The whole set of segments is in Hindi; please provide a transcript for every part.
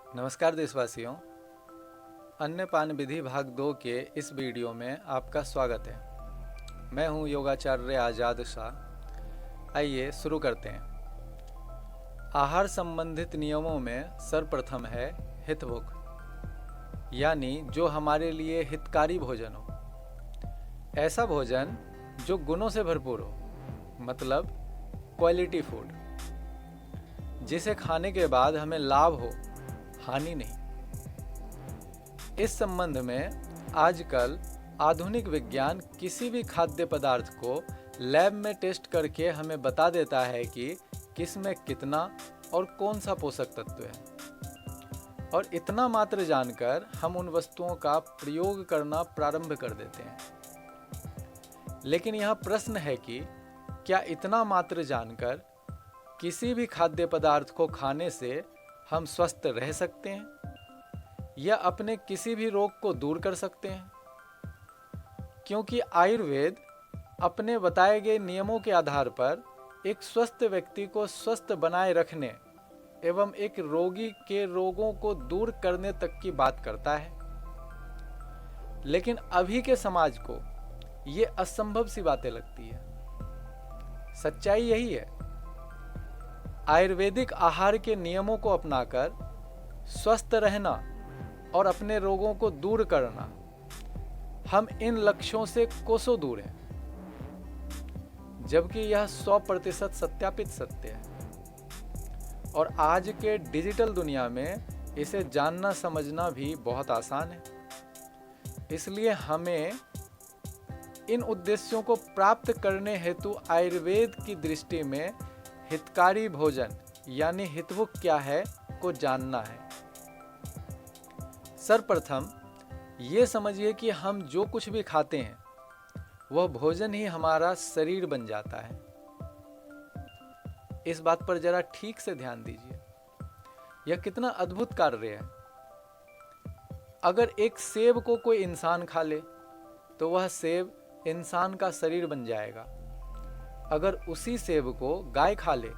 नमस्कार देशवासियों। अन्नपान विधि भाग 2 के इस वीडियो में आपका स्वागत है। मैं हूं योगाचार्य आज़ाद शाह। आइए शुरू करते हैं। आहार संबंधित नियमों में सर्वप्रथम है हितभुक, यानी जो हमारे लिए हितकारी भोजन हो। ऐसा भोजन जो गुणों से भरपूर हो, मतलब क्वालिटी फूड, जिसे खाने के बाद हमें लाभ हो, हानि नहीं। इस संबंध में आजकल आधुनिक विज्ञान किसी भी खाद्य पदार्थ को लैब में टेस्ट करके हमें बता देता है कि किस में कितना और कौन सा पोषक तत्व है, और इतना मात्र जानकर हम उन वस्तुओं का प्रयोग करना प्रारंभ कर देते हैं। लेकिन यह प्रश्न है कि क्या इतना मात्र जानकर किसी भी खाद्य पदार्थ को खाने से हम स्वस्थ रह सकते हैं या अपने किसी भी रोग को दूर कर सकते हैं? क्योंकि आयुर्वेद अपने बताए गए नियमों के आधार पर एक स्वस्थ व्यक्ति को स्वस्थ बनाए रखने एवं एक रोगी के रोगों को दूर करने तक की बात करता है। लेकिन अभी के समाज को ये असंभव सी बातें लगती है। सच्चाई यही है। आयुर्वेदिक आहार के नियमों को अपनाकर स्वस्थ रहना और अपने रोगों को दूर करना, हम इन लक्ष्यों से कोसों दूर हैं, जबकि यह 100% सत्यापित सत्य है। और आज के डिजिटल दुनिया में इसे जानना समझना भी बहुत आसान है। इसलिए हमें इन उद्देश्यों को प्राप्त करने हेतु आयुर्वेद की दृष्टि में हितकारी भोजन यानी हितभुक क्या है को जानना है। सर्वप्रथम ये समझिए कि हम जो कुछ भी खाते हैं वह भोजन ही हमारा शरीर बन जाता है। इस बात पर जरा ठीक से ध्यान दीजिए। यह कितना अद्भुत कार्य है। अगर एक सेब को कोई इंसान खा ले तो वह सेब इंसान का शरीर बन जाएगा। अगर उसी सेब को गाय खा ले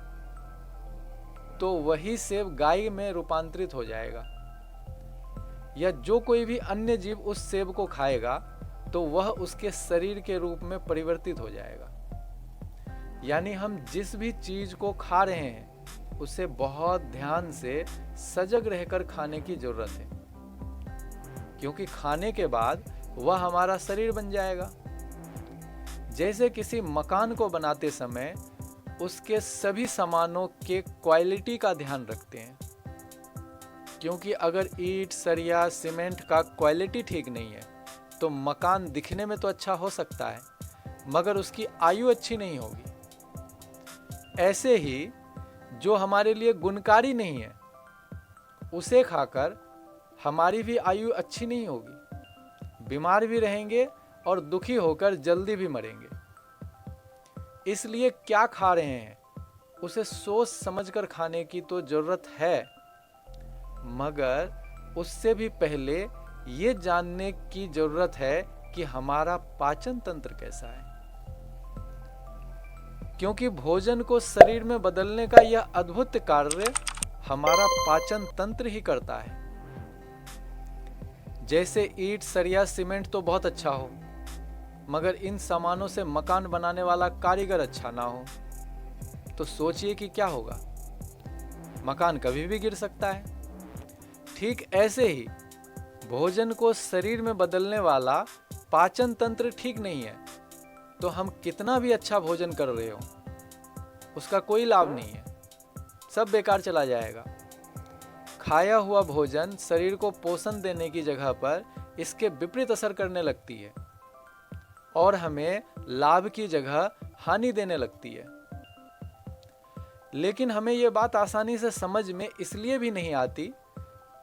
तो वही सेब गाय में रूपांतरित हो जाएगा। या जो कोई भी अन्य जीव उस सेब को खाएगा तो वह उसके शरीर के रूप में परिवर्तित हो जाएगा। यानी हम जिस भी चीज को खा रहे हैं उसे बहुत ध्यान से सजग रहकर खाने की जरूरत है, क्योंकि खाने के बाद वह हमारा शरीर बन जाएगा। जैसे किसी मकान को बनाते समय उसके सभी सामानों के क्वालिटी का ध्यान रखते हैं, क्योंकि अगर ईंट, सरिया, सीमेंट का क्वालिटी ठीक नहीं है तो मकान दिखने में तो अच्छा हो सकता है मगर उसकी आयु अच्छी नहीं होगी। ऐसे ही जो हमारे लिए गुणकारी नहीं है उसे खाकर हमारी भी आयु अच्छी नहीं होगी, बीमार भी रहेंगे और दुखी होकर जल्दी भी मरेंगे। इसलिए क्या खा रहे हैं उसे सोच समझकर खाने की तो जरूरत है, मगर उससे भी पहले ये जानने की जरूरत है कि हमारा पाचन तंत्र कैसा है, क्योंकि भोजन को शरीर में बदलने का यह अद्भुत कार्य हमारा पाचन तंत्र ही करता है। जैसे ईंट, सरिया, सीमेंट तो बहुत अच्छा हो मगर इन सामानों से मकान बनाने वाला कारीगर अच्छा ना हो तो सोचिए कि क्या होगा। मकान कभी भी गिर सकता है। ठीक ऐसे ही भोजन को शरीर में बदलने वाला पाचन तंत्र ठीक नहीं है तो हम कितना भी अच्छा भोजन कर रहे हो उसका कोई लाभ नहीं है, सब बेकार चला जाएगा। खाया हुआ भोजन शरीर को पोषण देने की जगह पर इसके विपरीत असर करने लगती है और हमें लाभ की जगह हानि देने लगती है। लेकिन हमें यह बात आसानी से समझ में इसलिए भी नहीं आती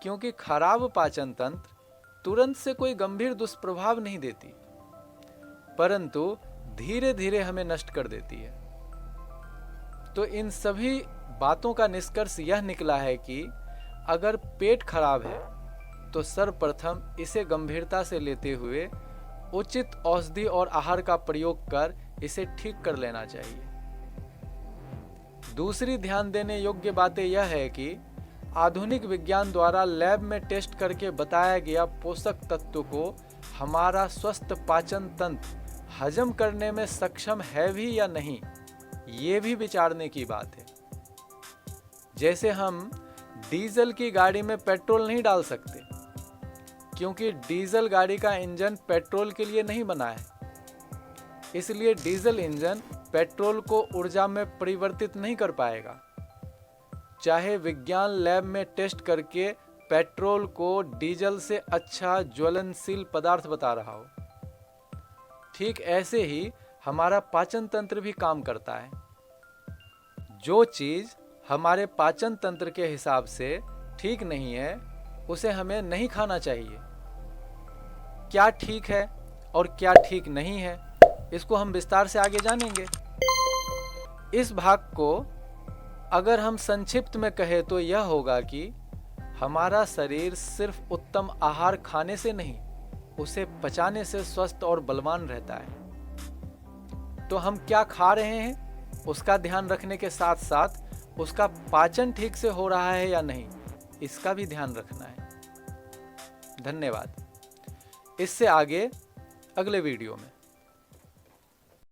क्योंकि खराब पाचन तंत्र तुरंत से कोई गंभीर दुष्प्रभाव नहीं देती, परंतु धीरे धीरे हमें नष्ट कर देती है। तो इन सभी बातों का निष्कर्ष यह निकला है कि अगर पेट खराब है तो सर्वप्रथम इसे गंभीरता से लेते हुए उचित औषधि और आहार का प्रयोग कर इसे ठीक कर लेना चाहिए। दूसरी ध्यान देने योग्य बातें यह है कि आधुनिक विज्ञान द्वारा लैब में टेस्ट करके बताया गया पोषक तत्व को हमारा स्वस्थ पाचन तंत्र हजम करने में सक्षम है भी या नहीं, ये भी विचारने की बात है। जैसे हम डीजल की गाड़ी में पेट्रोल नहीं डाल सकते, क्योंकि डीजल गाड़ी का इंजन पेट्रोल के लिए नहीं बना है, इसलिए डीजल इंजन पेट्रोल को ऊर्जा में परिवर्तित नहीं कर पाएगा, चाहे विज्ञान लैब में टेस्ट करके पेट्रोल को डीजल से अच्छा ज्वलनशील पदार्थ बता रहा हो। ठीक ऐसे ही हमारा पाचन तंत्र भी काम करता है। जो चीज हमारे पाचन तंत्र के हिसाब से ठीक नहीं है, उसे हमें नहीं खाना चाहिए। क्या ठीक है और क्या ठीक नहीं है, इसको हम विस्तार से आगे जानेंगे। इस भाग को अगर हम संक्षिप्त में कहें तो यह होगा कि हमारा शरीर सिर्फ उत्तम आहार खाने से नहीं, उसे पचाने से स्वस्थ और बलवान रहता है। तो हम क्या खा रहे हैं उसका ध्यान रखने के साथ साथ उसका पाचन ठीक से हो रहा है या नहीं, इसका भी ध्यान रखना है। धन्यवाद। इससे आगे अगले वीडियो में।